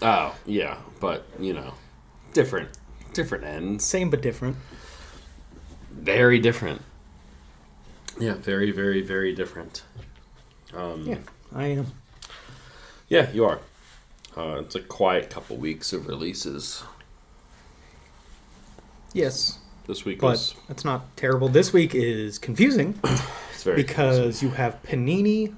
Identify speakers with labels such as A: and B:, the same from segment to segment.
A: Oh, yeah, but, different ends.
B: Same but different.
A: Very different. Yeah, very, very, very different.
B: Yeah, I am.
A: Yeah, you are. It's a quiet couple weeks of releases.
B: Yes.
A: This week
B: but
A: was...
B: it's not terrible. This week is confusing
A: It's very
B: because
A: confusing.
B: you have Panini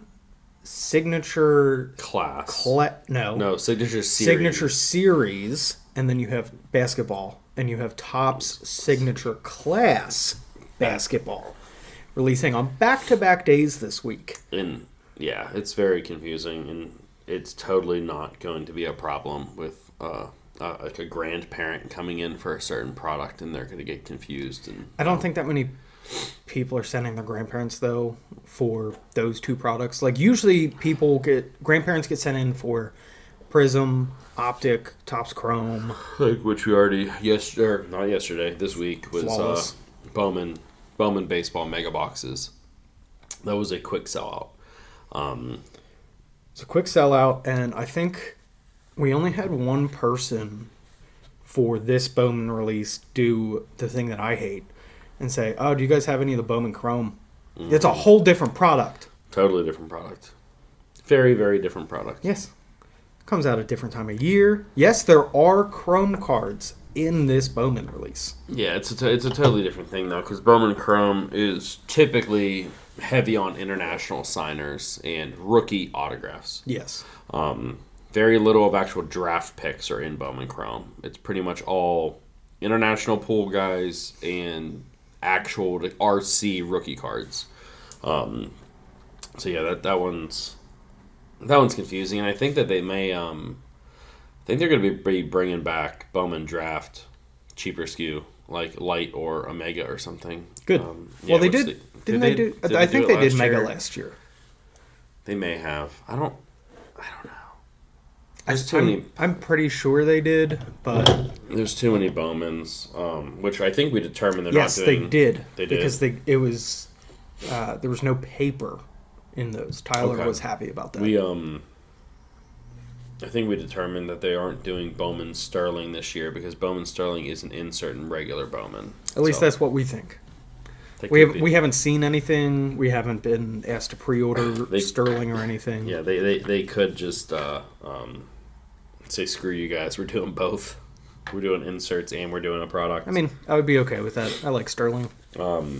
B: Signature
A: Class.
B: No,
A: Signature Series.
B: Signature Series, and then you have basketball, and you have Topps Signature Class basketball releasing on back-to-back days this week.
A: And, yeah, it's very confusing, and it's totally not going to be a problem with... like a grandparent coming in for a certain product and they're going to get confused. And
B: I don't think that many people are sending their grandparents, though, for those two products. Like, usually grandparents get sent in for Prism, Optic, Topps Chrome.
A: Which we already, not yesterday, this week was
B: Flawless.
A: Bowman Baseball Mega Boxes. That was a quick sellout.
B: It's a quick sellout, and I think we only had one person for this Bowman release do the thing that I hate and say, "Oh, do you guys have any of the Bowman Chrome?" Mm-hmm. It's a whole different product.
A: Totally different product. Very, very different product.
B: Yes. Comes out at a different time of year. Yes, there are Chrome cards in this Bowman release.
A: Yeah, it's a totally different thing, though, because Bowman Chrome is typically heavy on international signers and rookie autographs.
B: Yes.
A: Very little of actual draft picks are in Bowman Chrome. It's pretty much all international pool guys and actual RC rookie cards. So yeah, that one's confusing, and I think that they may I think they're going to be bringing back Bowman Draft cheaper SKU like Light or Omega or something.
B: Good. Well, they did. Didn't they do? I think they did Mega last year.
A: They may have. I don't know.
B: I'm pretty sure they did, but
A: there's too many Bowmans, which I think we determined they're not doing.
B: Yes, they did.
A: They did
B: because it was there was no paper in those. Tyler was happy about that.
A: I think we determined that they aren't doing Bowman Sterling this year because Bowman Sterling isn't insert in regular Bowman.
B: At least that's what we think. We haven't seen anything. We haven't been asked to pre-order Sterling or anything.
A: Yeah, they could just say, screw you guys, we're doing both. We're doing inserts and we're doing a product.
B: I mean, I would be okay with that. I like Sterling.
A: Other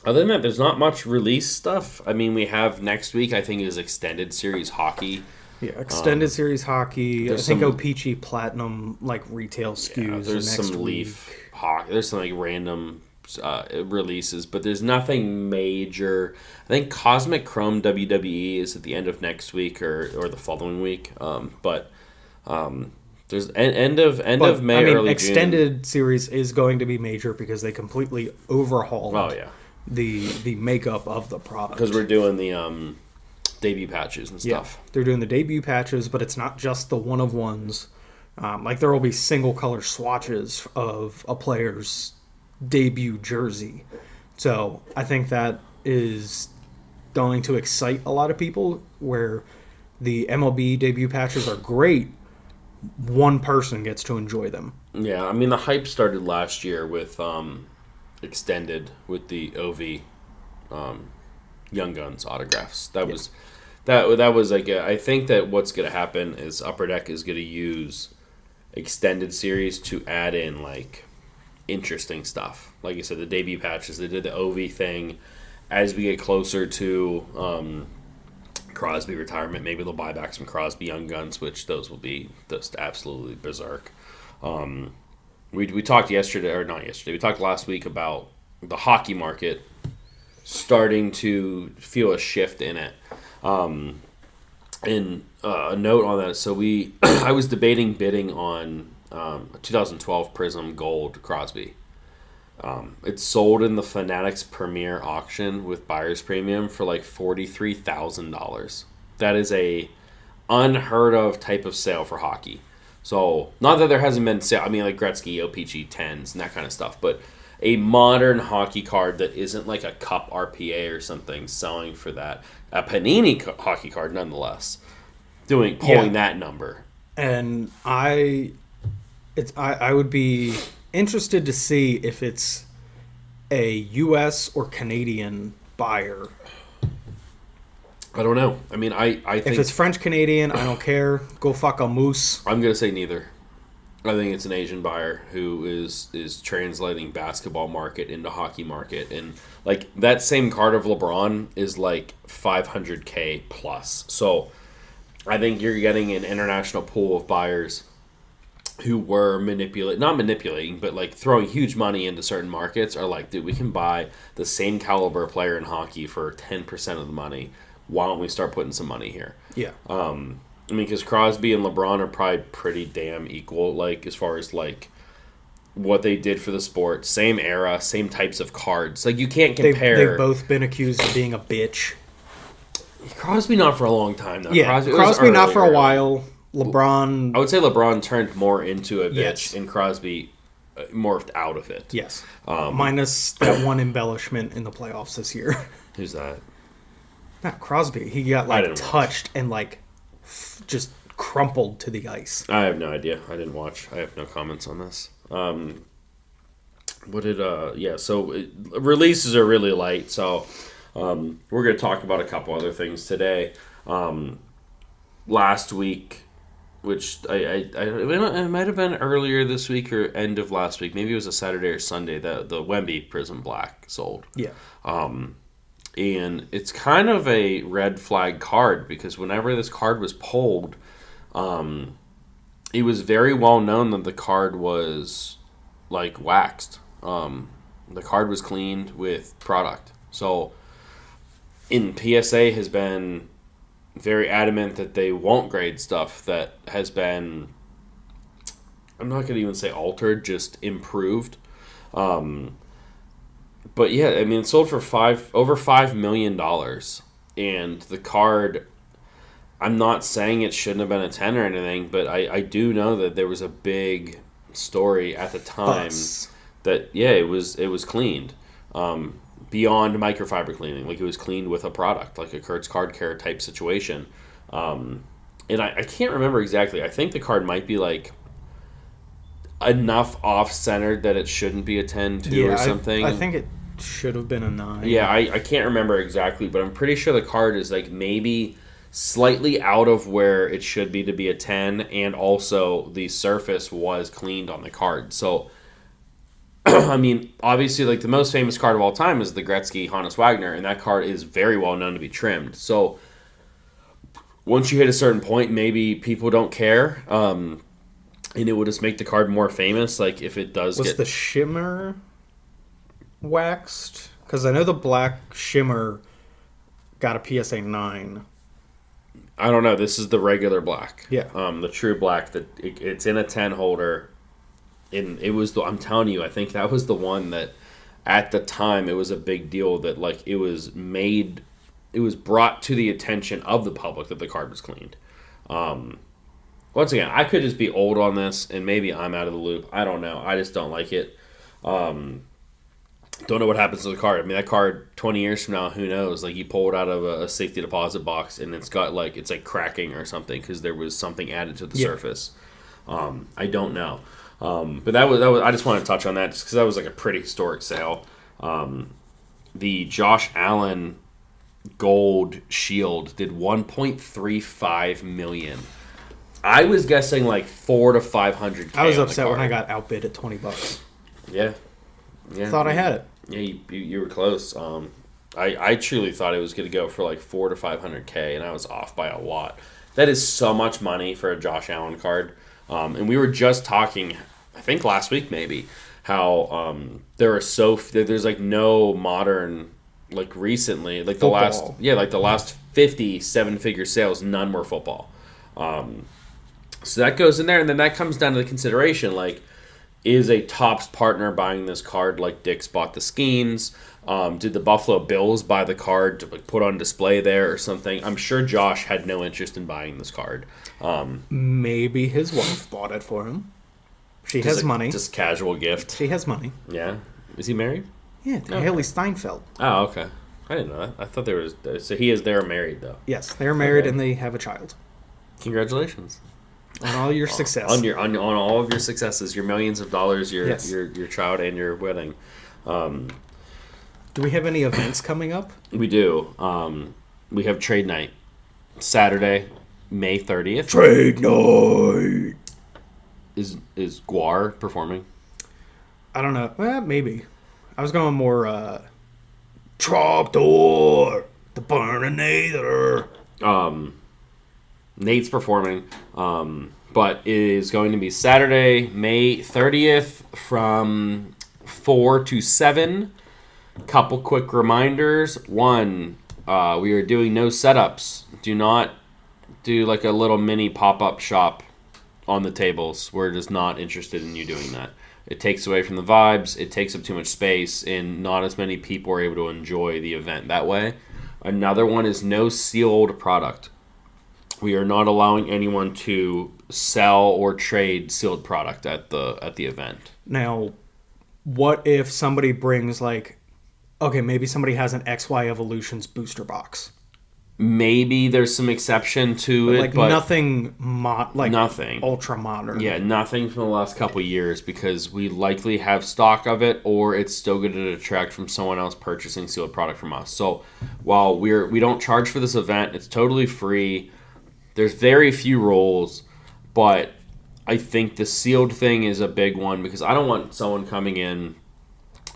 A: than that, there's not much release stuff. I mean, we have next week, I think, is Extended Series Hockey.
B: Yeah, Extended Series Hockey. I think O-Pee-Chee Platinum, like, retail SKUs.
A: Yeah, there's
B: next
A: some
B: week.
A: Leaf Hockey. There's some, like, random releases, but there's nothing major. I think Cosmic Chrome WWE is at the end of next week or the following week. There's end of May, early
B: Extended
A: June.
B: Series is going to be major because they completely overhauled the makeup of the product.
A: Because we're doing the debut patches and stuff.
B: Yeah, they're doing the debut patches, but it's not just the one-of-ones. Like, there will be single-color swatches of a player's debut jersey. So I think that is going to excite a lot of people, where the MLB debut patches are great. One person gets to enjoy them.
A: Yeah, I mean, the hype started last year with Extended with the OV Young Guns autographs. That was like I think that what's going to happen is Upper Deck is going to use Extended Series to add in like interesting stuff. Like you said, the debut patches, they did the OV thing. As we get closer to Crosby retirement, maybe they'll buy back some Crosby Young Guns, which those will be just absolutely berserk. We talked we talked last week about the hockey market starting to feel a shift in it. And a note on that, so I was debating bidding on a 2012 Prism Gold Crosby. It's sold in the Fanatics Premier auction with buyer's premium for like $43,000. That is a unheard of type of sale for hockey. So, not that there hasn't been sale. I mean, like Gretzky, O-Pee-Chee 10s and that kind of stuff. But a modern hockey card that isn't like a Cup RPA or something selling for that. A Panini hockey card, nonetheless, pulling that number.
B: And I would be interested to see if it's a U.S. or Canadian buyer.
A: I don't know. I mean, I think
B: If it's French Canadian, I don't care. Go fuck a moose.
A: I'm gonna say neither. I think it's an Asian buyer who is translating basketball market into hockey market, and like that same card of LeBron is like 500K plus. So I think you're getting an international pool of buyers who were not manipulating, but like throwing huge money into certain markets are like, dude, we can buy the same caliber player in hockey for 10% of the money. Why don't we start putting some money here?
B: Yeah.
A: I mean, because Crosby and LeBron are probably pretty damn equal, like, as far as, like, what they did for the sport. Same era, same types of cards. Like, you can't compare.
B: They've both been accused of being a bitch.
A: Crosby not for a long time, though.
B: Yeah, Crosby not for a while. LeBron...
A: I would say LeBron turned more into a bitch,
B: Yes.
A: and Crosby morphed out of it.
B: Yes. Minus that one embellishment in the playoffs this year.
A: Who's that?
B: Not Crosby. He got, like, touched and, like, just crumpled to the ice.
A: I have no idea. I didn't watch. I have no comments on this. So releases are really light, so we're going to talk about a couple other things today. Last week, which it might have been earlier this week or end of last week, maybe it was a Saturday or Sunday, the Wemby Prism Black sold.
B: Yeah.
A: And it's kind of a red flag card because whenever this card was pulled, it was very well known that the card was like waxed. The card was cleaned with product. So, PSA has been very adamant that they won't grade stuff that has been, I'm not going to even say altered, just improved. But yeah, I mean, it sold for over $5 million, and the card, I'm not saying it shouldn't have been a 10 or anything, but I do know that there was a big story at the time that, yeah, it was cleaned beyond microfiber cleaning. Like, it was cleaned with a product, like a Kurtz Card Care type situation. And I can't remember exactly. I think the card might be, like, enough off-centered that it shouldn't be a 10-2 or something.
B: I think it should have been a 9.
A: Yeah, I can't remember exactly, but I'm pretty sure the card is like maybe slightly out of where it should be to be a 10, and also the surface was cleaned on the card. So, I mean, obviously, like, the most famous card of all time is the Gretzky Hannes Wagner, and that card is very well known to be trimmed. So, once you hit a certain point, maybe people don't care, and it will just make the card more famous. Like, if it does
B: Was the shimmer waxed? Because I know the black shimmer got a PSA 9.
A: I don't know. This is the regular black.
B: Yeah.
A: The true black. That it's in a 10 holder. And it was I'm telling you, I think that was the one that at the time it was a big deal that, like, it was brought to the attention of the public that the card was cleaned. Once again, I could just be old on this, and maybe I'm out of the loop. I don't know. I just don't like it. Don't know what happens to the card. I mean, that card 20 years from now, who knows? Like, you pull it out of a safety deposit box, and it's like cracking or something because there was something added to the surface. I don't know. But that was. I just wanted to touch on that just because that was like a pretty historic sale. The Josh Allen Gold Shield did $1.35 million. I was guessing like 400 to 500K.
B: I was upset when I got outbid at $20.
A: Yeah.
B: Thought I had it.
A: Yeah, you were close. I truly thought it was going to go for like 400 to 500K, and I was off by a lot. That is so much money for a Josh Allen card. And we were just talking, I think last week maybe, how there's like no modern, like recently, like
B: football.
A: the last 50 7-figure sales, none were football. So that goes in there, and then that comes down to the consideration, like, is a Topps partner buying this card like Dick's bought the Schemes? Did the Buffalo Bills buy the card to, like, put on display there or something? I'm sure Josh had no interest in buying this card.
B: Maybe his wife bought it for him. She has money.
A: Just casual gift.
B: She has money.
A: Yeah. Is he married?
B: Yeah, to Haley Steinfeld.
A: Oh, okay. I didn't know that. I thought they're married, though.
B: Yes, they're married and they have a child.
A: Congratulations.
B: On all your success.
A: On all of your successes, your millions of dollars, your
B: Yes.
A: your child, and your wedding.
B: Do we have any events coming up?
A: We do. We have trade night Saturday, May 30th.
B: Trade night.
A: Is Guar performing?
B: I don't know. Maybe. I was going more Trapdoor, the Burninator.
A: Nate's performing, but it is going to be Saturday, May 30th from 4 to 7. Couple quick reminders. One, we are doing no setups. Do not do like a little mini pop-up shop on the tables. We're just not interested in you doing that. It takes away from the vibes. It takes up too much space, and not as many people are able to enjoy the event that way. Another one is no sealed product. We are not allowing anyone to sell or trade sealed product at the event.
B: Now, what if somebody brings maybe somebody has an XY Evolutions booster box.
A: Maybe there's some exception to it, but
B: nothing
A: nothing
B: ultra modern.
A: Yeah, nothing from the last couple of years, because we likely have stock of it, or it's still going to detract from someone else purchasing sealed product from us. So while we don't charge for this event, it's totally free. There's very few rules, but I think the sealed thing is a big one, because I don't want someone coming in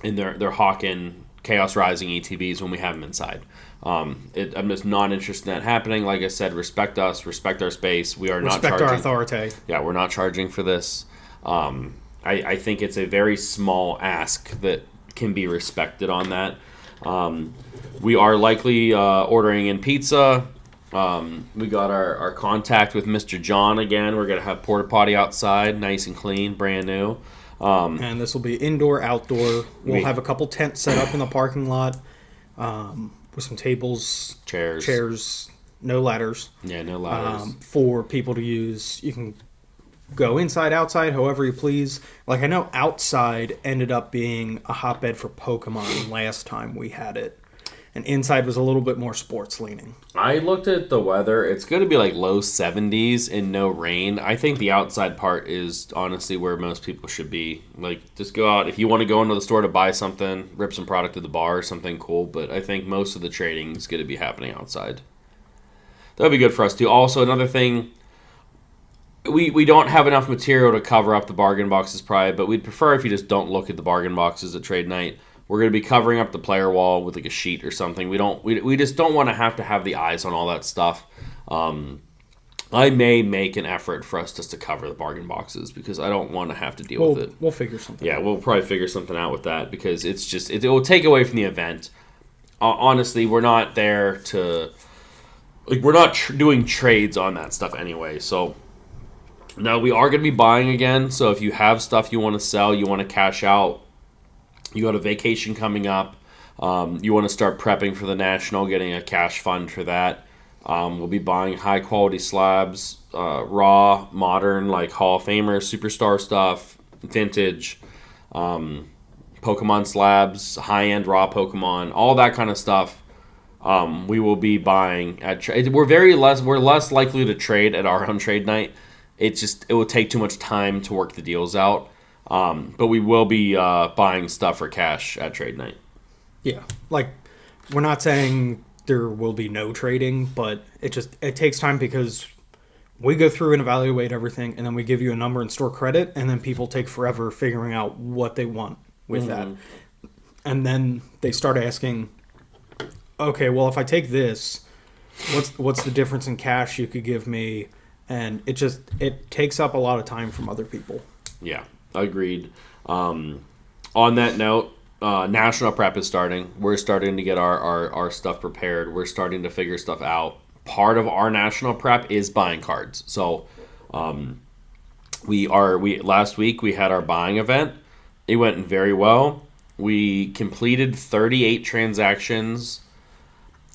A: and they're hawking Chaos Rising ETBs when we have them inside. I'm just not interested in that happening. Like I said, respect us, respect our space. We are not charging.
B: Respect our authority.
A: Yeah, we're not charging for this. I think it's a very small ask that can be respected on that. We are likely ordering in pizza. We got our contact with Mr. John again. We're going to have porta potty outside, nice and clean, brand new.
B: And this will be indoor, outdoor. We'll have a couple tents set up in the parking lot with some tables, chairs, no ladders.
A: Yeah, no ladders.
B: For people to use. You can go inside, outside, however you please. Like, I know outside ended up being a hotbed for Pokemon last time we had it. And inside was a little bit more sports leaning.
A: I looked at the weather. It's going to be like low 70s and no rain. I think the outside part is honestly where most people should be. Like, just go out. If you want to go into the store to buy something, rip some product at the bar or something cool. But I think most of the trading is going to be happening outside. That would be good for us too. Also, another thing, we don't have enough material to cover up the bargain boxes probably, but we'd prefer if you just don't look at the bargain boxes at trade night. We're going to be covering up the player wall with like a sheet or something. We just don't want to have the eyes on all that stuff. I may make an effort for us just to cover the bargain boxes, because I don't want to have to deal with it.
B: We'll figure something out.
A: Yeah, we'll probably figure something out with that, because it's just it will take away from the event. Honestly, we're not there to we're not doing trades on that stuff anyway. So now we are going to be buying again. So if you have stuff you want to sell, you want to cash out, you got a vacation coming up, you want to start prepping for the National, getting a cash fund for that. We'll be buying high-quality slabs, raw, modern, like Hall of Famer, Superstar stuff, vintage, Pokemon slabs, high-end raw Pokemon, all that kind of stuff. We will be buying at we're less likely to trade at our own trade night. It will take too much time to work the deals out. But we will be buying stuff for cash at trade night.
B: Yeah, like, we're not saying there will be no trading, but it takes time, because we go through and evaluate everything, and then we give you a number and store credit, and then people take forever figuring out what they want with that. And then they start asking, okay, well, if I take this, what's the difference in cash you could give me? And it takes up a lot of time from other people.
A: Yeah. Agreed. On that note, National Prep is starting. We're starting to get our stuff prepared. We're starting to figure stuff out. Part of our National Prep is buying cards. So last week we had our buying event. It went very well. We completed 38 transactions.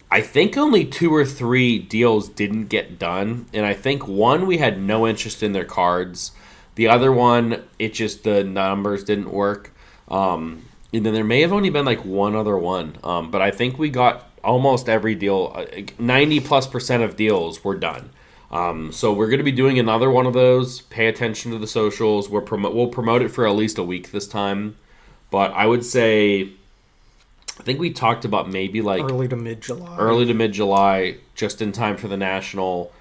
A: I think only 2 or 3 deals didn't get done, and I think one we had no interest in their cards. The other one, the numbers didn't work. And then there may have only been like one other one. But I think we got almost every deal. 90+% of deals were done. So we're going to be doing another one of those. Pay attention to the socials. We'll promote it for at least a week this time. But I would say, I think we talked about maybe like
B: Early to mid-July.
A: Early to mid-July, just in time for the National.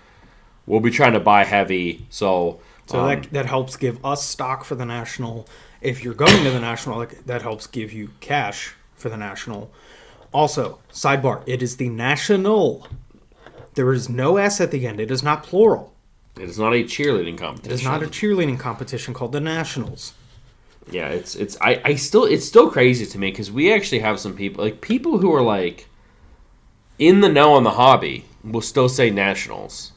A: We'll be trying to buy heavy. So
B: that helps give us stock for the National. If you're going to the National, that helps give you cash for the National. Also, sidebar, it is the National. There is no S at the end. It is not plural.
A: It is not a cheerleading competition.
B: It is not a cheerleading competition called the Nationals.
A: Yeah, it's still crazy to me because we actually have some people who are like in the know on the hobby will still say Nationals.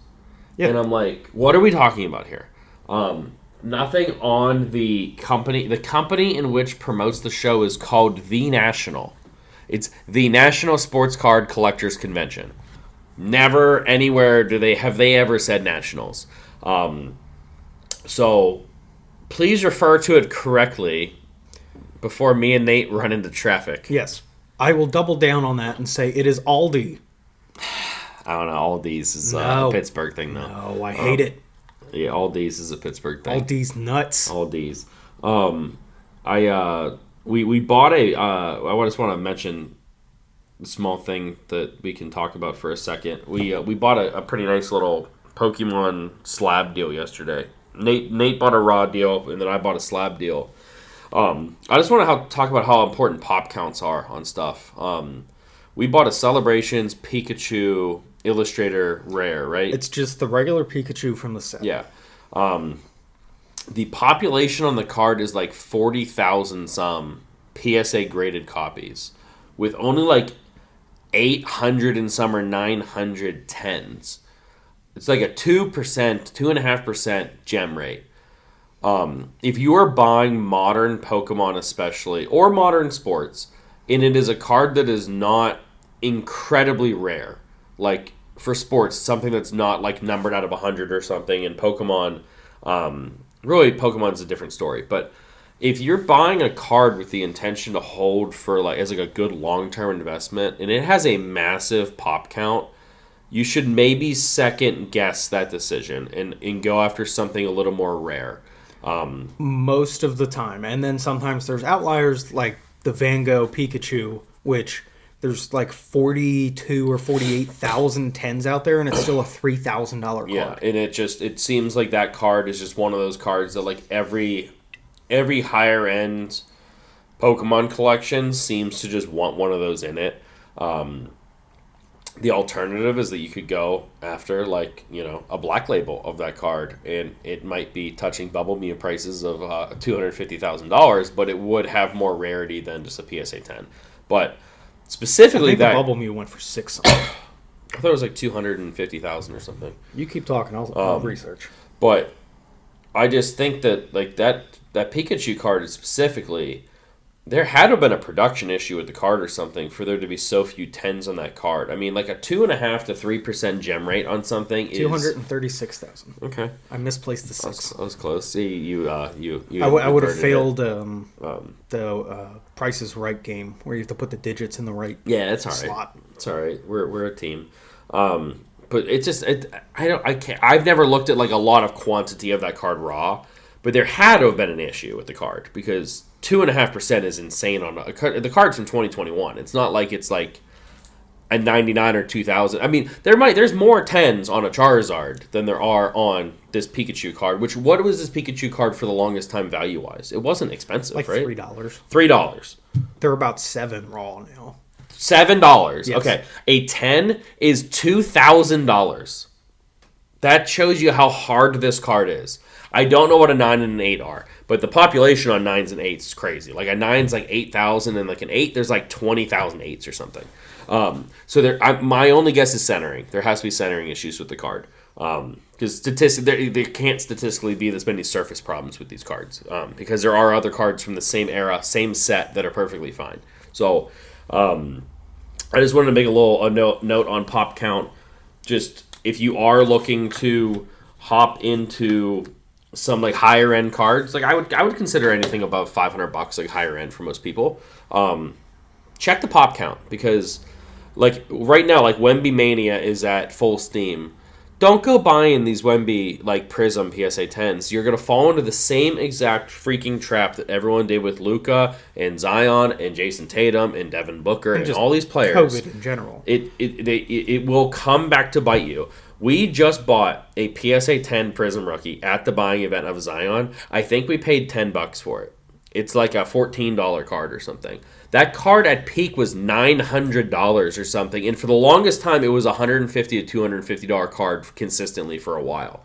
A: Yeah. And I'm like, what are we talking about here? Nothing on the company. The company in which promotes the show is called The National. It's the National Sports Card Collectors Convention. Never anywhere have they ever said Nationals. So please refer to it correctly before me and Nate run into traffic.
B: Yes. I will double down on that and say it is Aldi.
A: I don't know. Aldi's is a Pittsburgh thing, though.
B: No, I hate it.
A: Yeah, Aldi's is a Pittsburgh thing.
B: Aldi's nuts.
A: Aldi's. We bought I just want to mention a small thing that we can talk about for a second. We bought a pretty nice little Pokemon slab deal yesterday. Nate bought a raw deal, and then I bought a slab deal. I just want to talk about how important pop counts are on stuff. We bought a Celebrations Pikachu Illustrator Rare, right?
B: It's just the regular Pikachu from the set.
A: Yeah. The population on the card is like 40,000 some PSA graded copies, with only like 800 and some or 900 tens. It's like a 2%, 2.5% gem rate. If you are buying modern Pokemon especially, or modern sports, and it is a card that is not incredibly rare, like for sports, something that's not like numbered out of 100 or something, and Pokemon, really Pokemon's a different story, but if you're buying a card with the intention to hold for as a good long-term investment, and it has a massive pop count, you should maybe second guess that decision and go after something a little more rare.
B: Most of the time. And then sometimes there's outliers like the Van Gogh Pikachu, which there's like 42 or 48,000 tens out there, and it's still a $3,000 card.
A: Yeah, and it seems like that card is just one of those cards that like every higher end Pokemon collection seems to just want one of those in it. The alternative is that you could go after a black label of that card, and it might be touching Bubble Mew prices of $250,000, but it would have more rarity than just a PSA 10. But specifically,
B: the Bubble Mew went for $600.
A: I thought it was like 250,000 or something.
B: You keep talking, I'll research.
A: But I just think that that Pikachu card specifically, there had to have been a production issue with the card or something for there to be so few tens on that card. I mean, like a 2.5 to 3% gem rate on something is
B: 236,000.
A: Okay,
B: I misplaced the 6.
A: I was close. See, you
B: I would have failed the Price is Right game where you have to put the digits in the right.
A: Yeah, it's all right.
B: Slot.
A: It's all right. We're a team. But it's just I can't. I've never looked at like a lot of quantity of that card raw. But there had to have been an issue with the card because 2.5% is insane on the card's from 2021. It's not like it's like a 99 or 2000. I mean, there's more 10s on a Charizard than there are on this Pikachu card. What was this Pikachu card for the longest time value wise? It wasn't expensive,
B: like
A: right?
B: $3.
A: $3.
B: They're about $7 raw now.
A: $7.
B: Yes.
A: Okay, a 10 is $2,000. That shows you how hard this card is. I don't know what a 9 and an 8 are, but the population on 9s and 8s is crazy. Like a 9's like 8,000, and like an 8, there's like 20,000 8s or something. So my only guess is centering. There has to be centering issues with the card. Because there can't statistically be this many surface problems with these cards. Because there are other cards from the same era, same set, that are perfectly fine. So I just wanted to make a note on pop count. Just if you are looking to hop into some like higher end cards, like I would consider anything above $500 like higher end for most people. Check the pop count because like right now, like Wemby Mania is at full steam. don't go buying these Wemby like Prism PSA 10s. You're gonna fall into the same exact freaking trap that everyone did with Luka and Zion and Jason Tatum and Devin Booker and all these players.
B: COVID in general.
A: It will come back to bite you. We just bought a PSA 10 Prism rookie at the buying event of Zion. I think we paid $10 for it. It's like a $14 card or something. That card at peak was $900 or something, and for the longest time, it was a $150 to $250 card consistently for a while.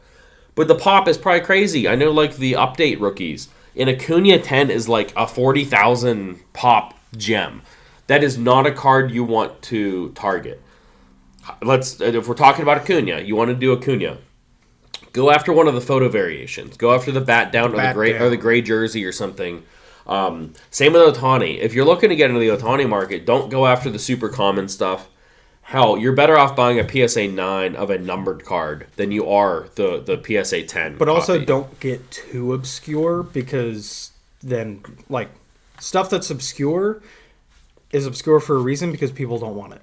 A: But the pop is probably crazy. I know, like, the update rookies. An Acuna 10 is like a 40,000 pop gem. That is not a card you want to target. If we're talking about Acuna, you want to do Acuna. Go after one of the photo variations. Go after the bat down or the gray jersey or something. Same with Ohtani. If you're looking to get into the Ohtani market, don't go after the super common stuff. Hell, you're better off buying a PSA 9 of a numbered card than you are the PSA 10.
B: But also don't get too obscure, because then, like, stuff that's obscure is obscure for a reason because people don't want it.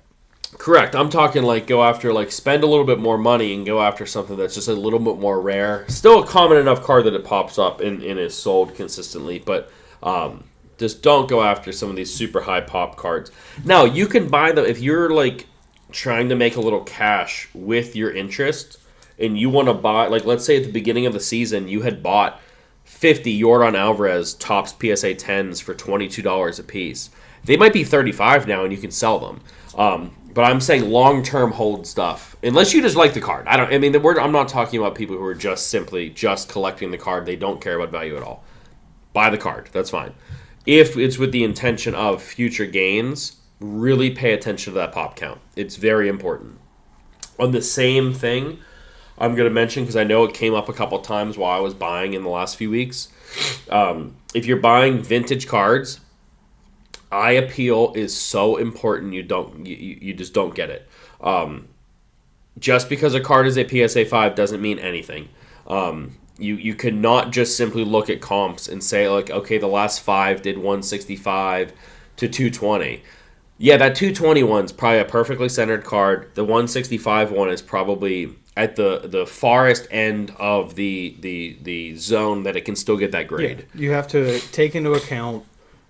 A: Correct. I'm talking like go after, like, spend a little bit more money and go after something that's just a little bit more rare. Still a common enough card that it pops up and is sold consistently, but just don't go after some of these super high pop cards. Now, you can buy them if you're, like, trying to make a little cash with your interest and you want to buy, like, let's say at the beginning of the season you had bought 50 Yordan Alvarez Topps PSA 10s for $22 a piece. They might be $35 now and you can sell them. But I'm saying long-term hold stuff. Unless you just like the card. I'm not talking about people who are just collecting the card. They don't care about value at all. Buy the card. That's fine. If it's with the intention of future gains, really pay attention to that pop count. It's very important. On the same thing, I'm going to mention, because I know it came up a couple times while I was buying in the last few weeks. If you're buying vintage cards, eye appeal is so important. You just don't get it. Just because a card is a PSA 5 doesn't mean anything. You cannot just simply look at comps and say, like, okay, the last 5 did 165 to 220. Yeah, that 220 one's probably a perfectly centered card. The 165 one is probably at the farthest end of the zone that it can still get that grade.
B: Yeah, you have to take into account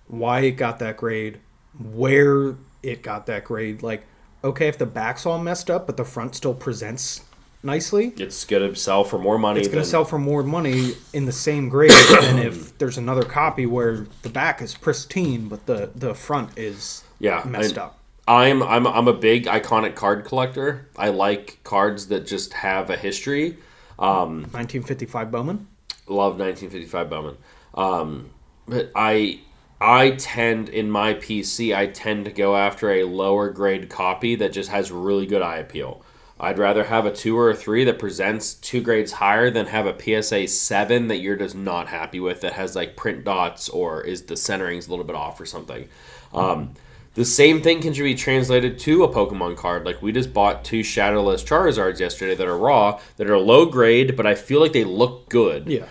B: why it got that grade, where it got that grade. Like, okay, if the back's all messed up but the front still presents nicely,
A: it's going to sell for more money.
B: It's going to sell for more money in the same grade than if there's another copy where the back is pristine but the front is messed up.
A: I'm a big iconic card collector. I like cards that just have a history.
B: 1955 Bowman.
A: Love 1955 Bowman. But I tend, in my PC, to go after a lower grade copy that just has really good eye appeal. I'd rather have a 2 or a 3 that presents 2 grades higher than have a PSA 7 that you're just not happy with, that has, like, print dots or is the centering's a little bit off or something. The same thing can be translated to a Pokemon card. Like, we just bought 2 Shadowless Charizards yesterday that are raw, that are low grade, but I feel like they look good.
B: Yeah.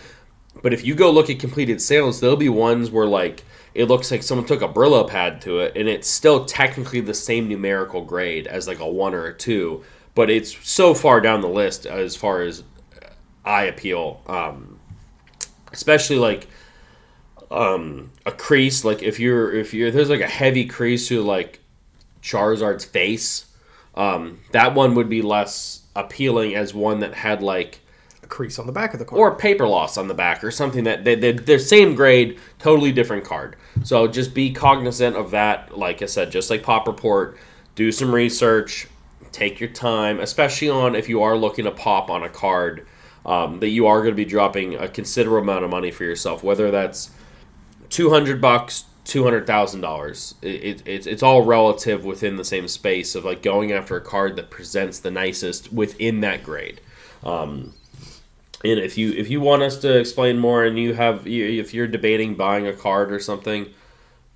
A: But if you go look at completed sales, there'll be ones where, like, it looks like someone took a Brillo pad to it, and it's still technically the same numerical grade as, like, a 1 or a 2, but it's so far down the list as far as eye appeal. Especially, like, a crease, like if you're there's like a heavy crease to, like, Charizard's face, that one would be less appealing as one that had, like,
B: a crease on the back of the card
A: or paper loss on the back or something that they're same grade, totally different card. So just be cognizant of that. Like I said, just like Pop Report, do some research, take your time, especially on if you are looking to pop on a card that you are going to be dropping a considerable amount of money for yourself, whether that's $200, $200,000. It's all relative within the same space of, like, going after a card that presents the nicest within that grade. And if you want us to explain more, and if you're debating buying a card or something,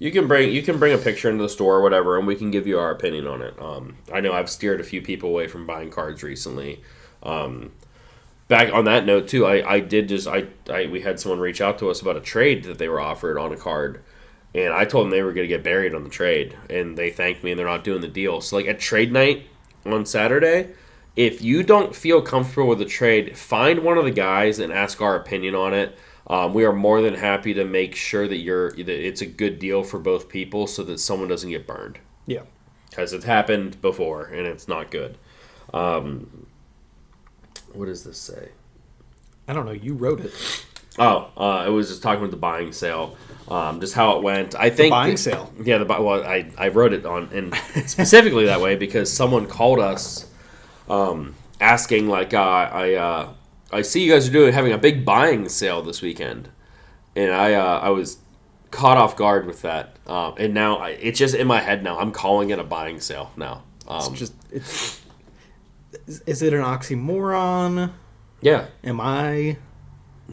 A: you can bring a picture into the store or whatever, and we can give you our opinion on it. I know I've steered a few people away from buying cards recently. Back on that note too, we had someone reach out to us about a trade that they were offered on a card, and I told them they were going to get buried on the trade, and they thanked me, and they're not doing the deal. So, like, at trade night on Saturday, if you don't feel comfortable with the trade, find one of the guys and ask our opinion on it. We are more than happy to make sure that it's a good deal for both people so that someone doesn't get burned.
B: Yeah.
A: Because it's happened before and it's not good. What does this say?
B: I don't know. You wrote it.
A: I was just talking about the buying sale, just how it went. I think
B: Buying sale.
A: Yeah, I wrote it on and specifically that way because someone called us, asking like, I see you guys are having a big buying sale this weekend, and I was caught off guard with that, and now it's just in my head now. I'm calling it a buying sale now.
B: Is it an oxymoron?
A: Yeah.
B: Am I?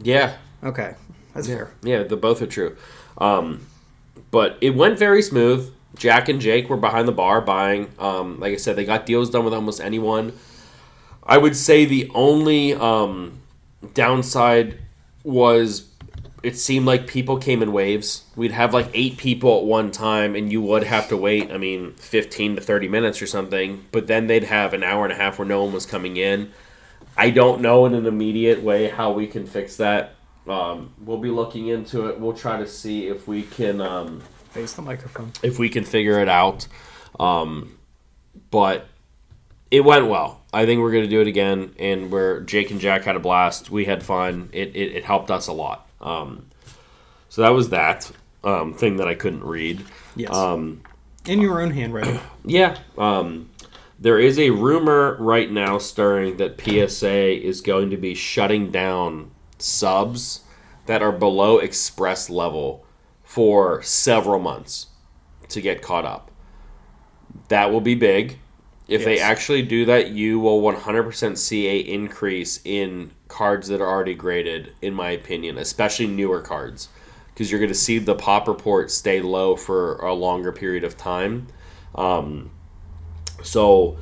A: Yeah.
B: Okay, that's fair.
A: Yeah, the both are true. But it went very smooth. Jack and Jake were behind the bar buying. Like I said, they got deals done with almost anyone. I would say the only downside was it seemed like people came in waves. We'd have like 8 people at one time, and you would have to wait, 15 to 30 minutes or something. But then they'd have an hour and a half where no one was coming in. I don't know in an immediate way how we can fix that. We'll be looking into it. We'll try to see if we can
B: Face the microphone.
A: If we can figure it out. But it went well. I think we're going to do it again, and where Jake and Jack had a blast. We had fun. It helped us a lot. So that was that thing that I couldn't read.
B: Yes. In your own handwriting.
A: Yeah. There is a rumor right now stirring that PSA is going to be shutting down subs that are below express level for several months to get caught up. That will be big. If they actually do that, you will 100% see a increase in cards that are already graded, in my opinion, especially newer cards, because you're going to see the pop report stay low for a longer period of time. So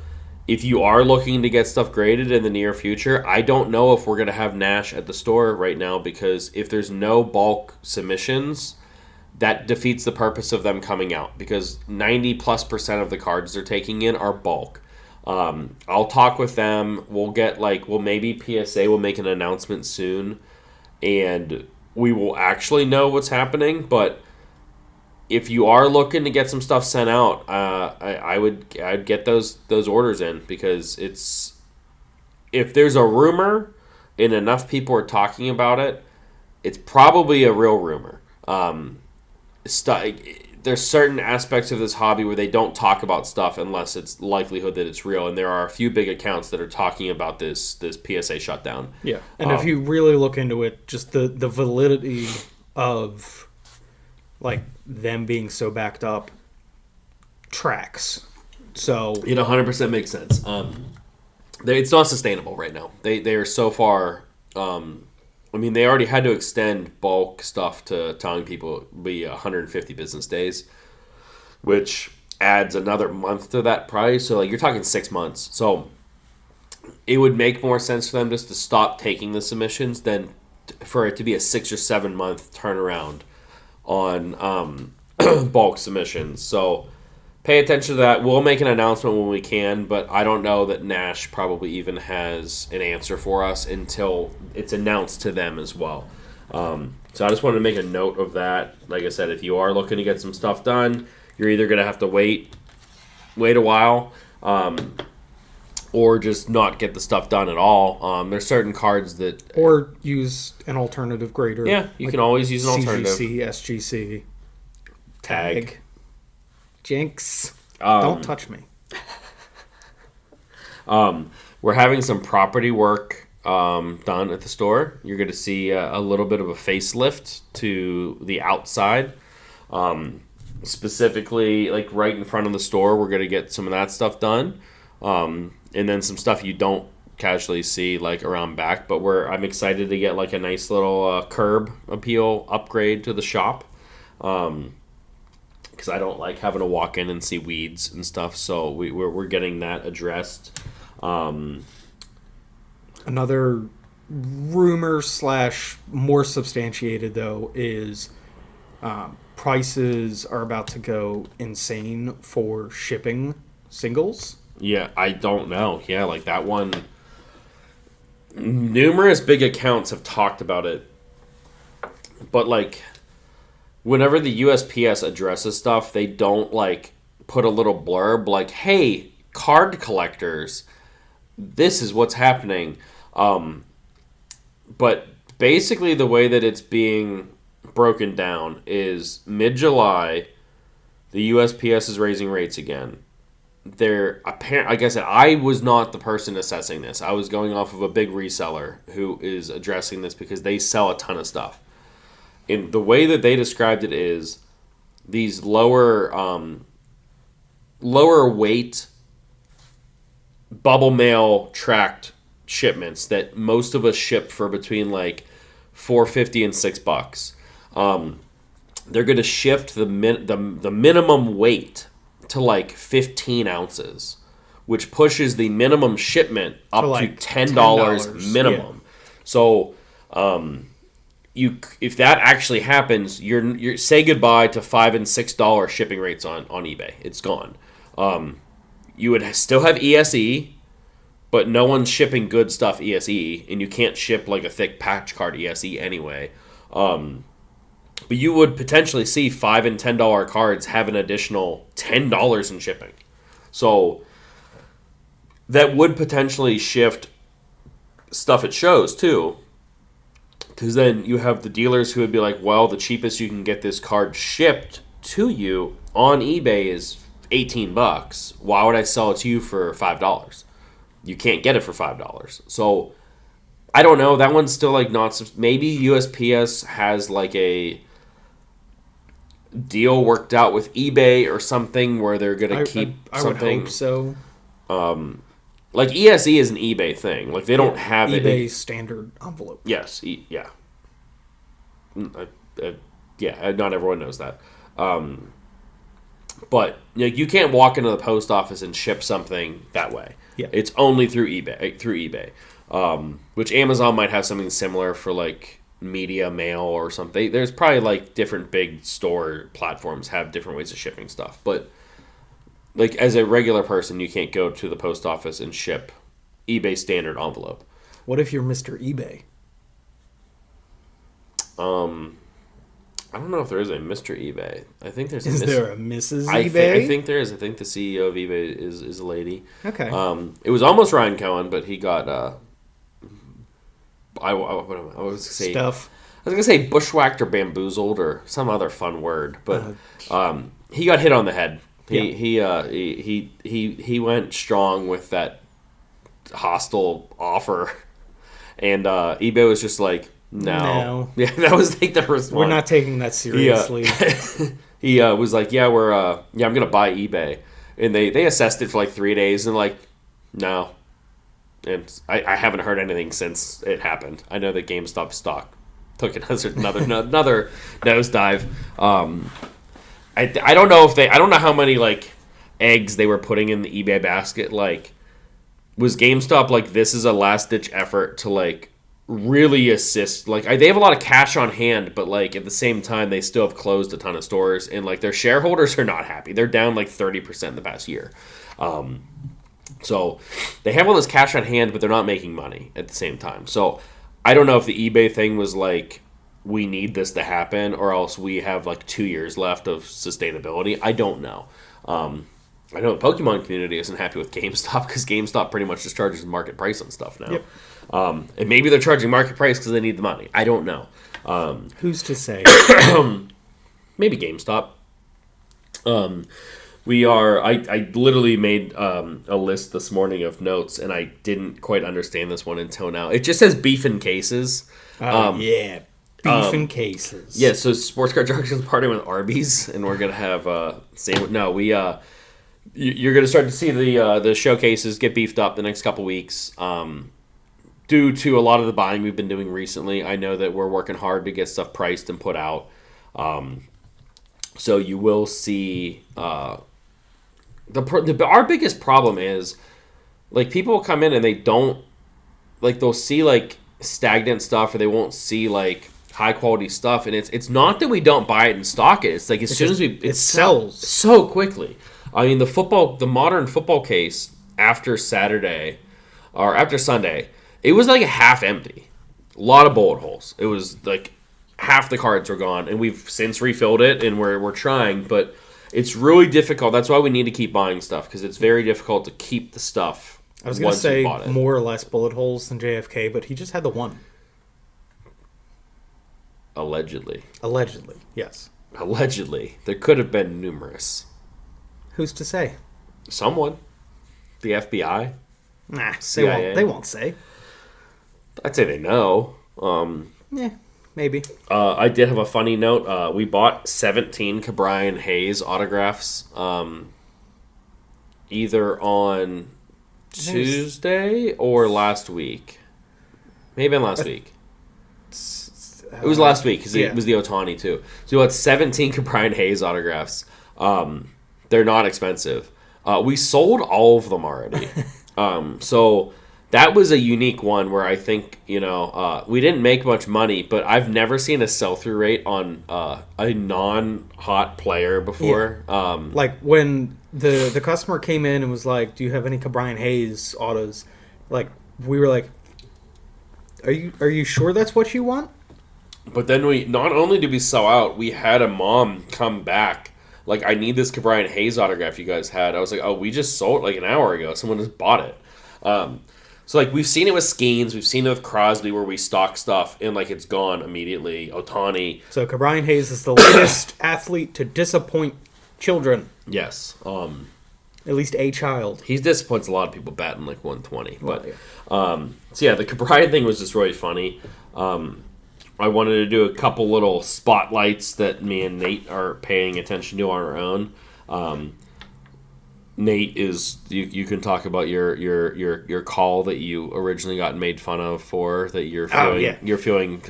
A: if you are looking to get stuff graded in the near future, I don't know if we're going to have Nash at the store right now, because if there's no bulk submissions, that defeats the purpose of them coming out, because 90+% of the cards they're taking in are bulk. I'll talk with them. Maybe PSA will make an announcement soon, and we will actually know what's happening. But if you are looking to get some stuff sent out, I'd get those orders in, because if there's a rumor and enough people are talking about it, it's probably a real rumor. There's certain aspects of this hobby where they don't talk about stuff unless it's likelihood that it's real, and there are a few big accounts that are talking about this PSA shutdown.
B: Yeah, and if you really look into it, just the validity of like them being so backed up tracks. So
A: it 100% makes sense. It's not sustainable right now. They are so far. They already had to extend bulk stuff to telling people it be 150 business days, which adds another month to that price. So, you're talking 6 months. So, it would make more sense for them just to stop taking the submissions than for it to be a 6 or 7 month turnaround on bulk submissions. So, pay attention to that. We'll make an announcement when we can, but I don't know that Nash probably even has an answer for us until it's announced to them as well. So I just wanted to make a note of that. Like I said, if you are looking to get some stuff done, you're either going to have to wait a while, or just not get the stuff done at all. There's certain cards that...
B: Or use an alternative grader.
A: Yeah, you can always use an alternative.
B: CGC, SGC,
A: Tag.
B: Jinx. Don't touch me.
A: We're having some property work done at the store. You're going to see a little bit of a facelift to the outside. Specifically, right in front of the store, we're going to get some of that stuff done. And then some stuff you don't casually see around back. But I'm excited to get a nice little curb appeal upgrade to the shop. Because I don't like having to walk in and see weeds and stuff, so we're getting that addressed.
B: Another rumor / more substantiated, though, is prices are about to go insane for shipping singles.
A: Yeah, I don't know. Yeah, like that one. Numerous big accounts have talked about it, but like whenever the USPS addresses stuff, they don't like put a little blurb like, "Hey, card collectors, this is what's happening." But basically, the way that it's being broken down is mid-July, the USPS is raising rates again. They're apparent. Like I said, I was not the person assessing this. I was going off of a big reseller who is addressing this because they sell a ton of stuff. And the way that they described it is these lower weight bubble mail tracked shipments that most of us ship for between like $4.50 and $6. They're going to shift the minimum weight to like 15 ounces, which pushes the minimum shipment up
B: like
A: to $10 minimum. Yeah. So, if that actually happens, you're say goodbye to $5 and $6 shipping rates on eBay. It's gone. You would still have ESE, but no one's shipping good stuff ESE, and you can't ship like a thick patch card ESE anyway. But you would potentially see $5 and $10 cards have an additional $10 in shipping. So that would potentially shift stuff at shows too. Because then you have the dealers who would be like, well, the cheapest you can get this card shipped to you on eBay is $18. Why would I sell it to you for $5? You can't get it for $5. So I don't know. That one's still like not. Maybe USPS has like a deal worked out with eBay or something where they're gonna keep something.
B: I would hope so.
A: Like ESE is an eBay thing. Like they don't have
B: eBay standard envelope.
A: Yes, yeah, yeah. Not everyone knows that. But you can't walk into the post office and ship something that way.
B: Yeah,
A: it's only through eBay. Which Amazon might have something similar for like media mail or something. There's probably like different big store platforms have different ways of shipping stuff, but like as a regular person, you can't go to the post office and ship eBay standard envelope.
B: What if you're Mr. eBay?
A: I don't know if there is a Mr. eBay. I think there's.
B: Is there a Mrs. eBay?
A: I think there is. I think the CEO of eBay is a lady.
B: Okay.
A: It was almost Ryan Cohen, but he got I was say
B: stuff.
A: I was gonna say bushwhacked or bamboozled or some other fun word, but he got hit on the head. He went strong with that hostile offer, and eBay was just like, no. Yeah, that was like the response.
B: We're not taking that seriously.
A: He was like, yeah, I'm gonna buy eBay, and they assessed it for like 3 days, and like, no. And I haven't heard anything since it happened. I know that GameStop stock took another nosedive. I don't know I don't know how many like eggs they were putting in the eBay basket. Like, was GameStop like, this is a last ditch effort to like really assist? Like, they have a lot of cash on hand, but like at the same time they still have closed a ton of stores, and like their shareholders are not happy. They're down like 30% in the past year. So they have all this cash on hand, but they're not making money at the same time. So I don't know if the eBay thing was like, we need this to happen, or else we have like 2 years left of sustainability. I don't know. I know the Pokemon community isn't happy with GameStop because GameStop pretty much just charges market price on stuff now. Yep. And maybe they're charging market price because they need the money. I don't know.
B: Who's to say?
A: Maybe GameStop. I literally made a list this morning of notes, and I didn't quite understand this one until now. It just says Beefin cases.
B: Yeah, Beefin cases.
A: Yeah, so Sports Card Junction's partnering with Arby's, and we're gonna have you're gonna start to see the showcases get beefed up the next couple weeks. Due to a lot of the buying we've been doing recently, I know that we're working hard to get stuff priced and put out. So you will see. Our biggest problem is, like, people will come in and they don't, like, they'll see like stagnant stuff, or they won't see like high quality stuff, and it's not that we don't buy it and stock it. It's like as soon as it
B: sells
A: so quickly. I mean, the modern football case after Saturday or after Sunday, it was like half empty. A lot of bullet holes. It was like half the cards were gone, and we've since refilled it, and we're trying, but it's really difficult. That's why we need to keep buying stuff, because it's very difficult to keep the stuff.
B: I was going to say more or less bullet holes than JFK, but he just had the one.
A: Allegedly.
B: Allegedly, yes.
A: Allegedly. There could have been numerous.
B: Who's to say?
A: Someone. The FBI.
B: Nah,
A: CIA.
B: they won't say.
A: I'd say they know.
B: Yeah, maybe.
A: I did have a funny note. We bought 17 Cabrian Hayes autographs either on Tuesday or last week. Maybe on last week. It was last week because it was the Otani too. So we bought 17 Cabrian Hayes autographs. They're not expensive. We sold all of them already. So that was a unique one where I think, we didn't make much money, but I've never seen a sell-through rate on a non-hot player before.
B: Yeah. Like when the customer came in and was like, do you have any Cabrian Hayes autos? Like, we were like, are you sure that's what you want?
A: But then not only did we sell out, we had a mom come back. Like, I need this Cabrian Hayes autograph you guys had. I was like, oh, we just sold it like an hour ago. Someone just bought it. So, like, we've seen it with Skeens. We've seen it with Crosby where we stock stuff and, like, it's gone immediately. Otani.
B: So, Cabrian Hayes is the latest athlete to disappoint children.
A: Yes.
B: At least a child.
A: He disappoints a lot of people batting, like, 120. But,
B: yeah.
A: The Cabrian thing was just really funny. I wanted to do a couple little spotlights that me and Nate are paying attention to on our own. Nate is you can talk about your call that you originally got made fun of for that you're feeling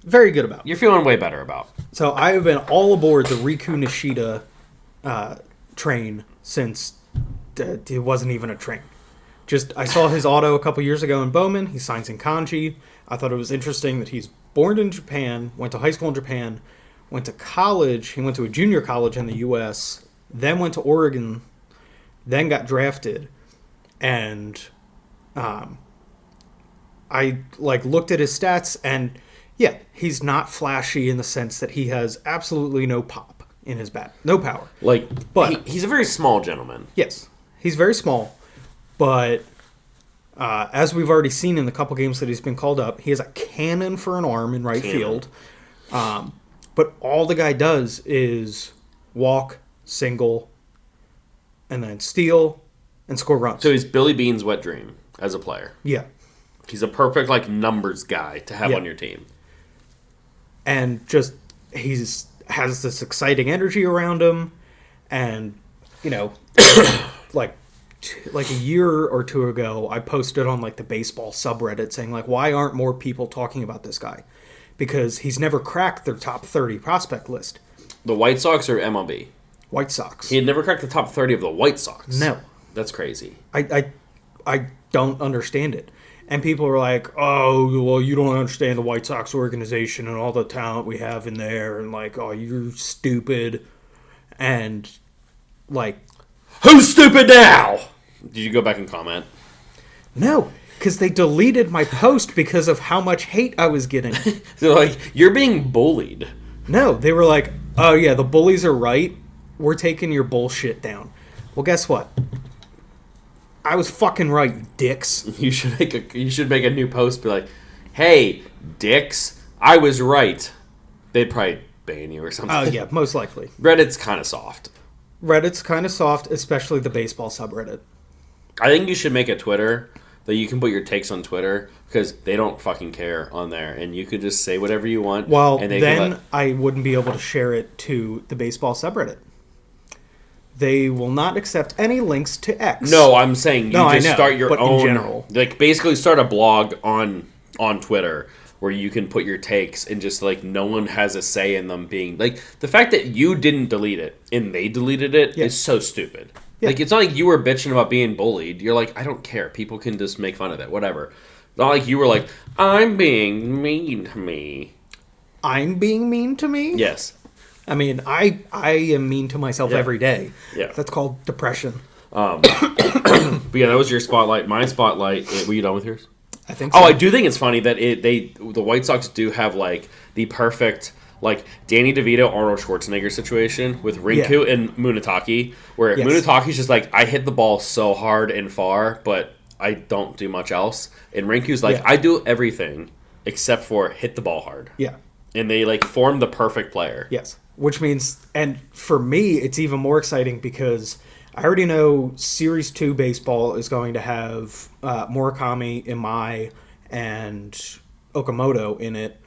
B: very good about.
A: You're feeling way better about.
B: So I have been all aboard the Riku Nishida train since it wasn't even a train. Just I saw his auto a couple years ago in Bowman. He signs in kanji. I thought it was interesting that he's born in Japan, went to high school in Japan, went to college. He went to a junior college in the U.S., then went to Oregon, then got drafted. And I looked at his stats, and yeah, he's not flashy in the sense that he has absolutely no pop in his bat. No power.
A: But he's a very small gentleman.
B: Yes, he's very small. But as we've already seen in the couple games that he's been called up, he has a cannon for an arm in right field. But all the guy does is walk, single, and then steal and score runs.
A: So he's Billy Bean's wet dream as a player.
B: Yeah.
A: He's a perfect numbers guy to have on your team.
B: And just has this exciting energy around him, and like a year or two ago, I posted on the baseball subreddit saying why aren't more people talking about this guy? Because he's never cracked their top 30 prospect list.
A: The White Sox or MLB?
B: White Sox.
A: He had never cracked the top 30 of the White Sox.
B: No.
A: That's crazy.
B: I don't understand it. And people are like, oh, well, you don't understand the White Sox organization and all the talent we have in there, and oh, you're stupid. And
A: who's stupid now? Did you go back and comment?
B: No, because they deleted my post because of how much hate I was getting.
A: They're you're being bullied.
B: No, they were like, oh yeah, the bullies are right. We're taking your bullshit down. Well, guess what? I was fucking right, you dicks.
A: You should make a new post. Be like, hey, dicks, I was right. They'd probably ban you or something.
B: Oh yeah, most likely.
A: Reddit's kind of soft.
B: Reddit's kind of soft, especially the baseball subreddit.
A: I think you should make a Twitter that you can put your takes on Twitter, because they don't fucking care on there, and you could just say whatever you want.
B: Well,
A: and
B: then I wouldn't be able to share it to the baseball subreddit. They will not accept any links to X.
A: No, I'm saying start your own.
B: In general,
A: basically start a blog on Twitter where you can put your takes, and just no one has a say in them being the fact that you didn't delete it and they deleted it is so stupid. Yeah. It's not like you were bitching about being bullied. You're I don't care. People can just make fun of it. Whatever. It's not like you were I'm being mean to me.
B: I'm being mean to me?
A: Yes.
B: I mean, I am mean to myself every day.
A: Yeah.
B: That's called depression.
A: But yeah, that was your spotlight. My spotlight. Were you done with yours?
B: I think so.
A: Oh, I do think it's funny that the White Sox do have like the perfect like Danny DeVito, Arnold Schwarzenegger situation with Rinku and Munetaki, where Munetaki's just like, I hit the ball so hard and far, but I don't do much else. And Rinku's like, I do everything except for hit the ball hard.
B: Yeah.
A: And they like form the perfect player.
B: Yes. Which means, and for me, it's even more exciting because I already know Series 2 baseball is going to have Murakami, Imai, and Okamoto in it.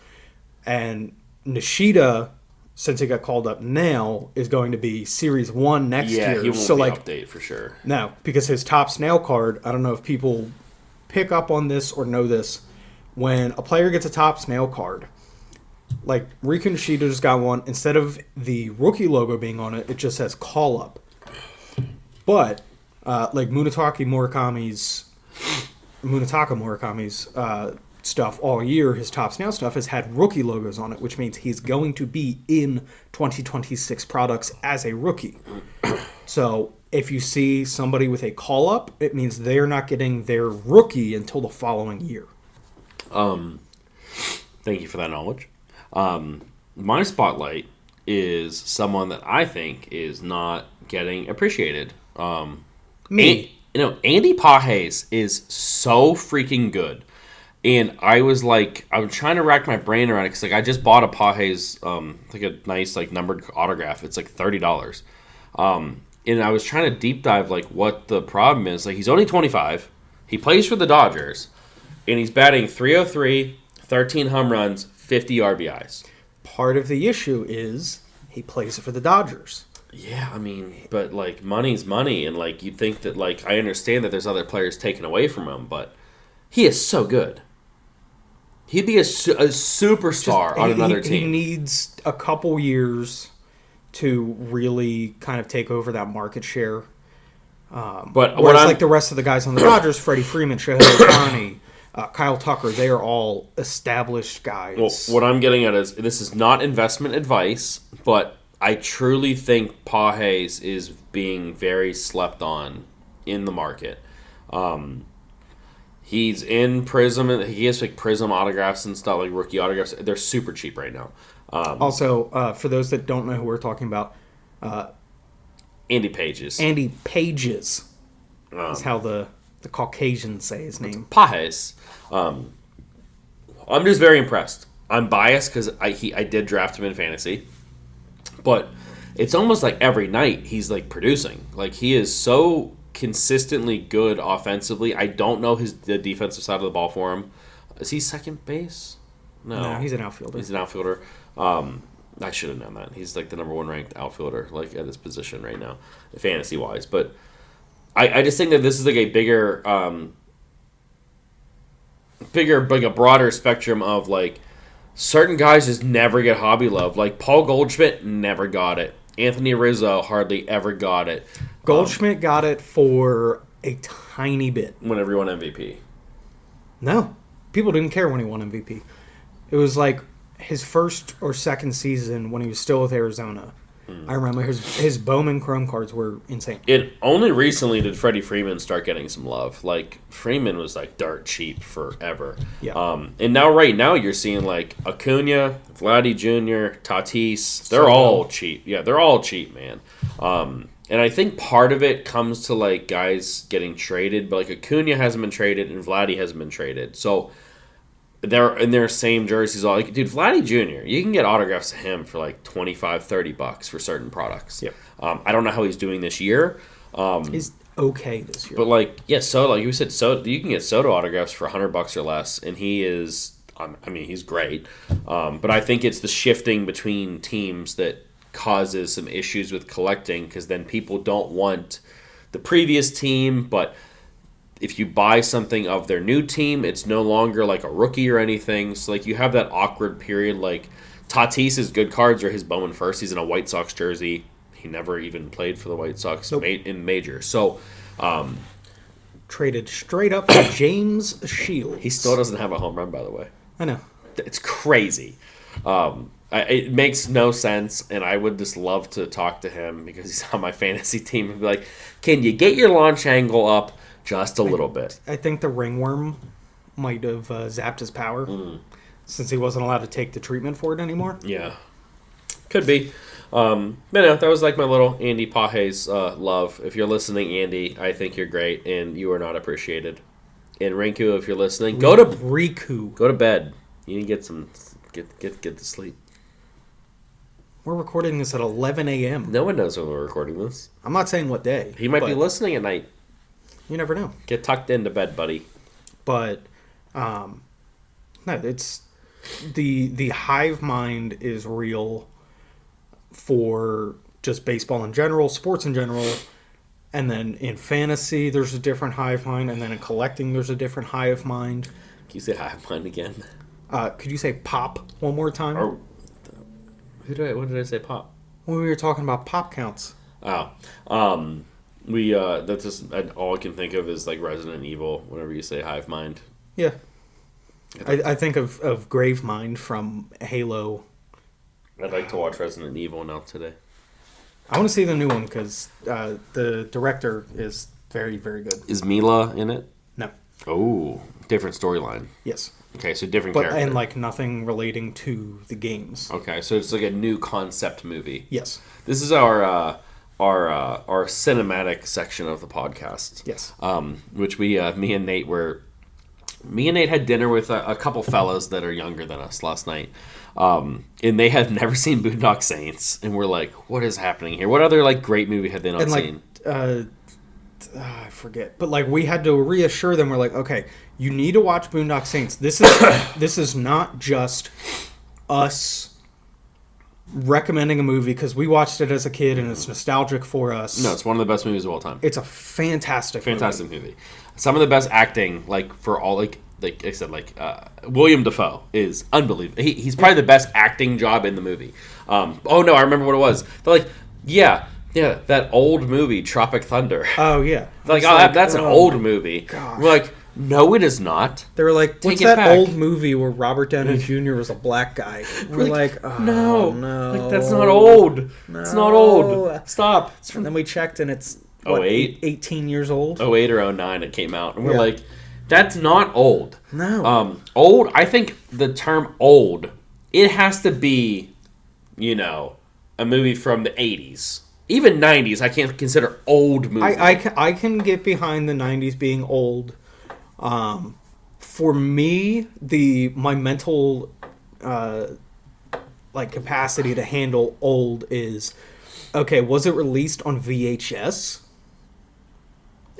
B: And Nishida, since he got called up now, is going to be Series 1 next year.
A: Yeah, he won't
B: so,
A: be
B: like,
A: update for sure.
B: No, because his top snail card, I don't know if people pick up on this or know this, when a player gets a top snail card, like Riku Nishida just got one, instead of the rookie logo being on it, it just says call up. But like Munetaka Murakami's stuff all year, his top snail stuff has had rookie logos on it, which means he's going to be in 2026 products as a rookie. So if you see somebody with a call up, it means they're not getting their rookie until the following year.
A: Thank you for that knowledge. My spotlight is someone that I think is not getting appreciated.
B: Me.
A: Andy Pages is so freaking good. And I was like, I'm trying to rack my brain around it because like I just bought a Pages, like a nice like numbered autograph. It's like $30. And I was trying to deep dive like what the problem is. Like he's only 25. He plays for the Dodgers, and he's batting .303, 13 home runs, 50 RBIs.
B: Part of the issue is he plays for the Dodgers.
A: Yeah, I mean, but like money's money, and like you'd think that like I understand that there's other players taken away from him, but he is so good. He'd be a superstar on another team.
B: He needs a couple years to really kind of take over that market share.
A: But
B: whereas like the rest of the guys on the Dodgers, Freddie Freeman, Shohei Ohtani, Kyle Tucker, they are all established guys.
A: Well, what I'm getting at is this is not investment advice, but I truly think Pages is being very slept on in the market. He's in Prism, and he has like Prism autographs and stuff, like rookie autographs. They're super cheap right now.
B: Also, for those that don't know who we're talking about,
A: Andy Pages.
B: Andy Pages is how the Caucasians say his name.
A: Pages. I'm just very impressed. I'm biased because I did draft him in fantasy, but it's almost like every night he's like producing. Like he is so consistently good offensively. I don't know the defensive side of the ball for him. Is he second base?
B: No, he's an outfielder.
A: He's an outfielder. I should have known that. He's like the number one ranked outfielder, like at his position right now, fantasy wise. But I just think that this is like a bigger, like a broader spectrum of like certain guys just never get hobby love. Like Paul Goldschmidt never got it. Anthony Rizzo hardly ever got it.
B: Goldschmidt got it for a tiny bit.
A: Whenever he won MVP.
B: No. People didn't care when he won MVP. It was like his first or second season when he was still with Arizona. I remember his Bowman Chrome cards were insane.
A: It only recently did Freddie Freeman start getting some love. Like Freeman was like dirt cheap forever.
B: Yeah.
A: And now right now you're seeing like Acuna, Vladdy Jr., Tatis. They're all cheap. Yeah, they're all cheap, man. And I think part of it comes to like guys getting traded, but like Acuna hasn't been traded and Vladdy hasn't been traded. So they're in their same jerseys. All like, dude, Vladdy Jr., you can get autographs of him for like $25-$30 for certain products.
B: Yep.
A: I don't know how he's doing this year.
B: He's okay this year.
A: But like, yeah, Soto, like you said, Soto, you can get Soto autographs for $100 or less, and he is, I mean, he's great. But I think it's the shifting between teams that causes some issues with collecting, because then people don't want the previous team, but if you buy something of their new team, it's no longer like a rookie or anything. So like you have that awkward period. Like Tatis's good cards are his Bowman first. He's in a White Sox jersey. He never even played for the White Sox in major. So
B: traded straight up for James Shields.
A: He still doesn't have a home run, by the way.
B: I know.
A: It's crazy. It makes no sense, and I would just love to talk to him because he's on my fantasy team and be like, can you get your launch angle up just a little bit?
B: I think the ringworm might have zapped his power since he wasn't allowed to take the treatment for it anymore.
A: Yeah. Could be. But no, that was like my little Andy Pages love. If you're listening, Andy, I think you're great, and you are not appreciated. And Rinku, if you're listening, go to bed. You need to get some get to sleep.
B: We're recording this at 11 a.m.
A: No one knows when we're recording this.
B: I'm not saying what day.
A: He might be listening at night.
B: You never know.
A: Get tucked into bed, buddy.
B: But no, it's the hive mind is real for just baseball in general, sports in general, and then in fantasy there's a different hive mind, and then in collecting there's a different hive mind.
A: Can you say hive mind again?
B: Could you say pop one more time?
A: Or, what did I say? Pop.
B: When we were talking about pop counts.
A: Oh, that's just all I can think of is like Resident Evil. Whenever you say hive mind.
B: Yeah. I think of Grave Mind from Halo.
A: I'd like to watch Resident Evil now today.
B: I want to see the new one because the director is very, very good.
A: Is Mila in it?
B: No.
A: Oh, different storyline.
B: Yes.
A: Okay, so different character.
B: And like nothing relating to the games.
A: Okay, so it's like a new concept movie.
B: Yes.
A: This is our cinematic section of the podcast.
B: Yes.
A: Which me and Nate had dinner with a couple fellows that are younger than us last night. And they had never seen Boondock Saints, and we're like, what is happening here? What other like great movie had they not seen?
B: I forget, but like we had to reassure them. We're like, okay, you need to watch Boondock Saints. This is not just us recommending a movie because we watched it as a kid and it's nostalgic for us.
A: No, it's one of the best movies of all time.
B: It's a fantastic
A: movie. Some of the best acting, like for all like I said, William Dafoe is unbelievable. He's probably the best acting job in the movie. Oh no, I remember what it was. They're like, yeah, that old movie, Tropic Thunder.
B: Oh yeah,
A: that's an old movie.
B: Gosh.
A: We're like, no, it is not.
B: They were like, what's that old movie where Robert Downey Jr. was a black guy? We're like, oh, no,
A: like that's not old. No. It's not old. Stop.
B: And then we checked, and it's
A: 08?
B: 18 years old.
A: 08 or 09 it came out, and we're like, that's not old.
B: No.
A: Old. I think the term old, it has to be, a movie from the 80s. Even 90s, I can't consider old movies.
B: I can get behind the 90s being old. For me, my mental capacity to handle old is, okay, was it released on VHS?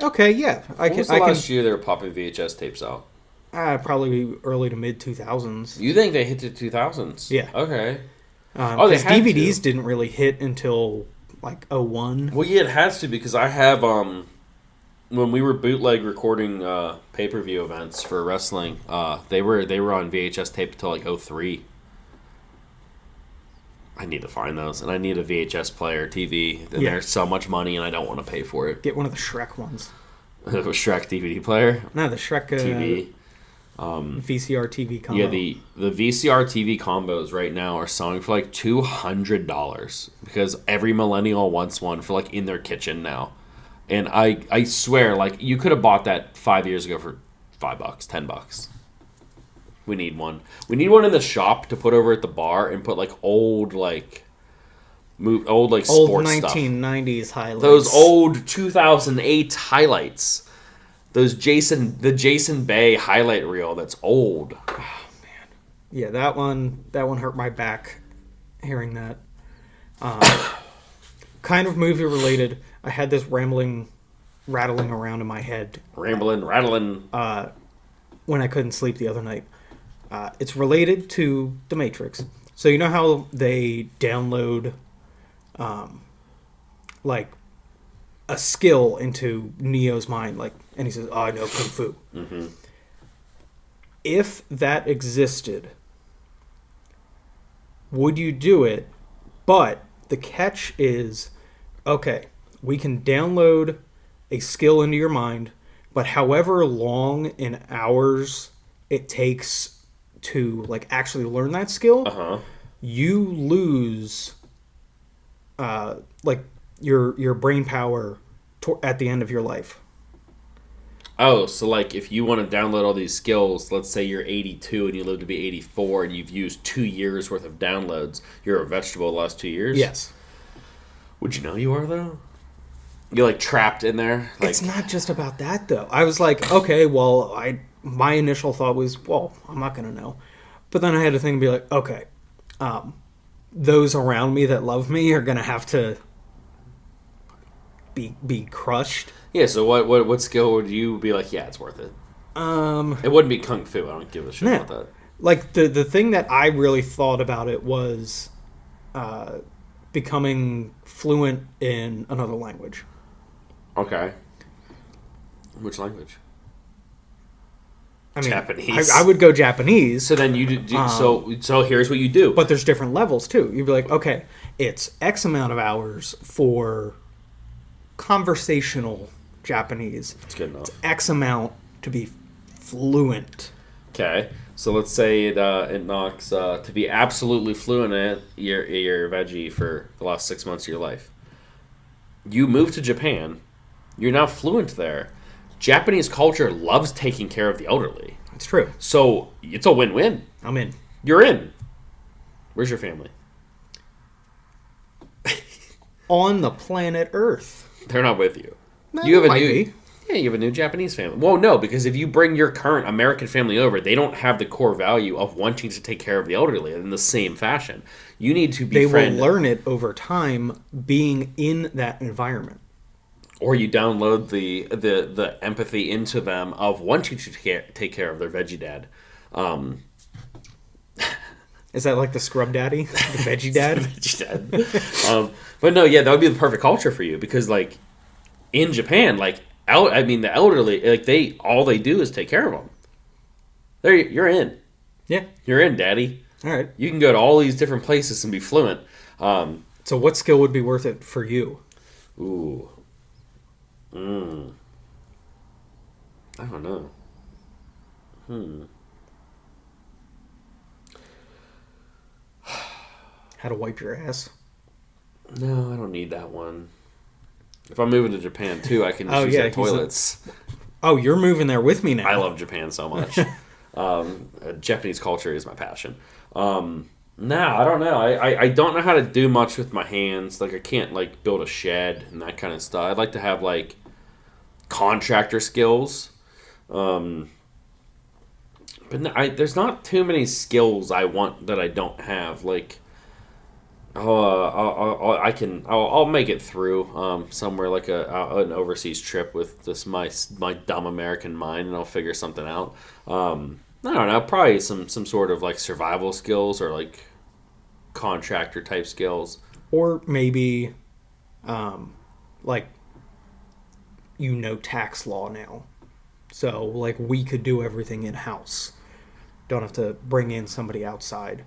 B: Okay, yeah.
A: What was the last year they were popping VHS tapes out?
B: Probably early to mid 2000s.
A: You think they hit the 2000s?
B: Yeah.
A: Okay.
B: Because DVDs didn't really hit until like 01.
A: Well, yeah, it has to because I have when we were bootleg recording pay-per-view events for wrestling, they were on VHS tape until like 03. I need to find those, and I need a VHS player TV. And there's so much money, and I don't want to pay for it.
B: Get one of the Shrek ones.
A: The Shrek DVD player?
B: No, the Shrek
A: TV.
B: VCR TV combo.
A: Yeah, the VCR TV combos right now are selling for like $200 because every millennial wants one for like in their kitchen now. And I swear, like, you could have bought that 5 years ago for $5, $10. We need one. We need one in the shop to put over at the bar and put like old sports
B: 1990s
A: stuff.
B: highlights.
A: Those old 2008 highlights. The Jason Bay highlight reel that's old.
B: Oh man. Yeah, that one hurt my back hearing that. Kind of movie related. I had this rattling around in my head.
A: Rattling.
B: When I couldn't sleep the other night. It's related to The Matrix. So you know how they download, like, a skill into Neo's mind, like, and he says, "Oh, I know Kung Fu."
A: Mm-hmm.
B: If that existed, would you do it? But the catch is, okay, we can download a skill into your mind, but however long in hours it takes to like actually learn that skill, you lose like your brain power at the end of your life.
A: Oh, so like if you want to download all these skills, let's say you're 82 and you live to be 84 and you've used 2 years worth of downloads, you're a vegetable the last 2 years?
B: Yes.
A: Would you know you are, though? You're like trapped in there? Like...
B: It's not just about that, though. I was like, okay, well, my initial thought was, well, I'm not going to know. But then I had to think and be like, okay, those around me that love me are going to have to be crushed.
A: Yeah, so what skill would you be like, yeah, it's worth it? It wouldn't be Kung Fu. I don't give a shit about that.
B: Like, the thing that I really thought about it was becoming fluent in another language.
A: Okay. Which language?
B: I mean,
A: Japanese.
B: I would go Japanese.
A: So then you do so here's what you do.
B: But there's different levels, too. You'd be like, okay, it's X amount of hours for conversational Japanese.
A: It's good enough.
B: It's X amount to be fluent.
A: Okay. So let's say it knocks to be absolutely fluent in it, you're veggie for the last 6 months of your life. You move to Japan. You're now fluent there. Japanese culture loves taking care of the elderly.
B: It's true.
A: So it's a win-win.
B: I'm in.
A: You're in. Where's your family?
B: On the planet Earth.
A: They're not with you.
B: No,
A: You have a
B: might
A: new
B: be.
A: Yeah, you have a new Japanese family. Well, no, because if you bring your current American family over, they don't have the core value of wanting to take care of the elderly in the same fashion. You need to befriend...
B: They will learn it over time being in that environment.
A: Or you download the empathy into them of wanting to take care of their veggie dad.
B: Is that like the scrub daddy? The veggie dad?
A: The veggie dad. But no, yeah, that would be the perfect culture for you because, like, in Japan, like, the elderly, like, all they do is take care of them. You're in.
B: Yeah.
A: You're in, daddy.
B: All right.
A: You can go to all these different places and be fluent.
B: So what skill would be worth it for you?
A: Ooh. I don't know.
B: How to wipe your ass?
A: No, I don't need that one. If I'm moving to Japan too, I can just use their toilets.
B: Oh, you're moving there with me now.
A: I love Japan so much. Japanese culture is my passion. No, I don't know. I don't know how to do much with my hands. Like, I can't, like, build a shed and that kind of stuff. I'd like to have, like, contractor skills. But no, there's not too many skills I want that I don't have. Like, I'll make it through somewhere like an overseas trip with just my dumb American mind, and I'll figure something out. I don't know, probably some sort of like survival skills or like contractor type skills,
B: or maybe, like, tax law now, so like we could do everything in house. Don't have to bring in somebody outside.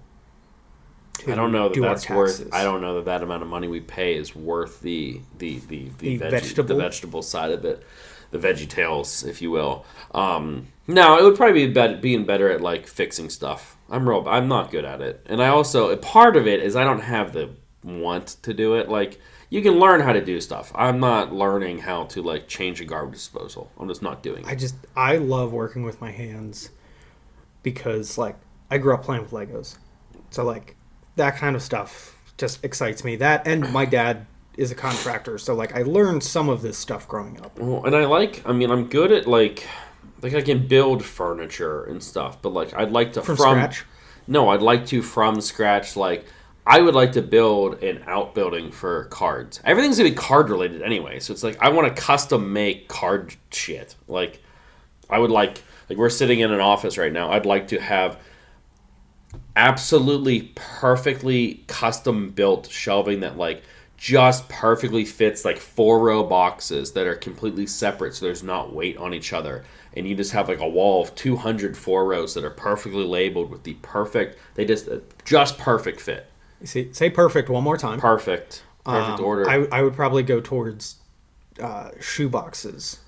A: I don't know that that's worth. I don't know that amount of money we pay is worth the vegetable side of it, the veggie tails, if you will. No, it would probably be being better at like fixing stuff. I'm not good at it, and I also part of it is I don't have the want to do it. Like, you can learn how to do stuff. I'm not learning how to like change a garbage disposal. I'm just not doing it.
B: I love working with my hands because like I grew up playing with Legos, so like that kind of stuff just excites me. That, and my dad is a contractor, so like I learned some of this stuff growing up.
A: Well, and I'm good at like I can build furniture and stuff, but like I'd like to
B: from scratch.
A: No, I'd like to from scratch. Like, I would like to build an outbuilding for cards. Everything's gonna be card related anyway, so it's like I want to custom make card shit. Like, I would like we're sitting in an office right now. I'd like to have absolutely perfectly custom built shelving that like just perfectly fits like 4-row boxes that are completely separate, so there's not weight on each other, and you just have like a wall of 200 4 rows that are perfectly labeled with the perfect perfect fit.
B: Say perfect one more time.
A: Perfect order.
B: I would probably go towards shoe boxes.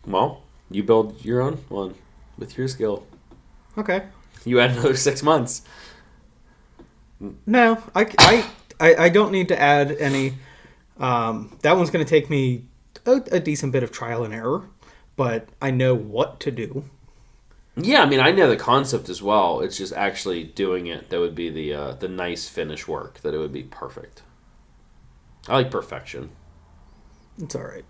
A: Well, you build your own one with your skill.
B: Okay.
A: You add another 6 months.
B: No, I don't need to add any. That one's going to take me a decent bit of trial and error, but I know what to do.
A: Yeah, I mean, I know the concept as well. It's just actually doing it that would be the nice finish work. That it would be perfect. I like perfection.
B: It's all right.